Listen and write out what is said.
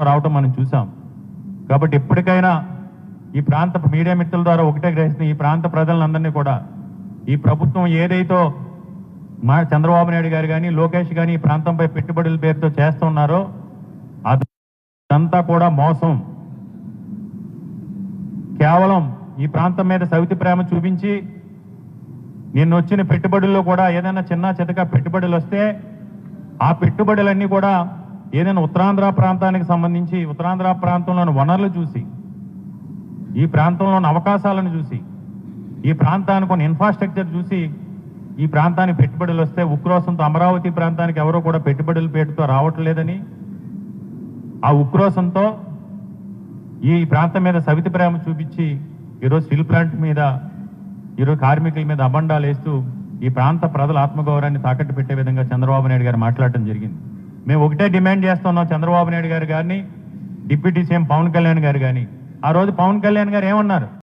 రావటం మనం చూసాం. కాబట్టి ఎప్పటికైనా ఈ ప్రాంత మీడియా మిత్రుల ద్వారా ఒకటే గ్రహిస్తున్న ఈ ప్రాంత ప్రజలందరినీ కూడా ఈ ప్రభుత్వం ఏదైతే చంద్రబాబు నాయుడు గారు కానీ లోకేష్ కానీ ఈ ప్రాంతంపై పెట్టుబడుల పేరుతో చేస్తున్నారో అదంతా కూడా మోసం. కేవలం ఈ ప్రాంతం మీద సవితి ప్రేమ చూపించి నిన్న వచ్చిన పెట్టుబడుల్లో కూడా ఏదైనా చిన్న చితక పెట్టుబడులు వస్తే ఆ పెట్టుబడులన్నీ కూడా ఏదైనా ఉత్తరాంధ్ర ప్రాంతానికి సంబంధించి ఉత్తరాంధ్ర ప్రాంతంలోని వనరులు చూసి ఈ ప్రాంతంలోని అవకాశాలను చూసి ఈ ప్రాంతానికి కొన్ని ఇన్ఫ్రాస్ట్రక్చర్ చూసి ఈ ప్రాంతానికి పెట్టుబడులు వస్తే ఉక్రోషంతో అమరావతి ప్రాంతానికి ఎవరో కూడా పెట్టుబడుల పేరుతో రావట్లేదని ఆ ఉక్రోషంతో ఈ ప్రాంతం మీద సవితి ప్రేమ చూపించి ఈరోజు స్టీల్ ప్లాంట్ మీద ఈరోజు కార్మికుల మీద అబండాలు వేస్తూ ఈ ప్రాంత ప్రజల ఆత్మగౌరవాన్ని తాకట్టు పెట్టే విధంగా చంద్రబాబు నాయుడు గారు మాట్లాడటం జరిగింది. మేము ఒకటే డిమాండ్ చేస్తున్నాం చంద్రబాబు నాయుడు గారు గారిని, డిప్యూటీ సీఎం పవన్ కళ్యాణ్ గారు కానీ. ఆ రోజు పవన్ కళ్యాణ్ గారు ఏమన్నారు?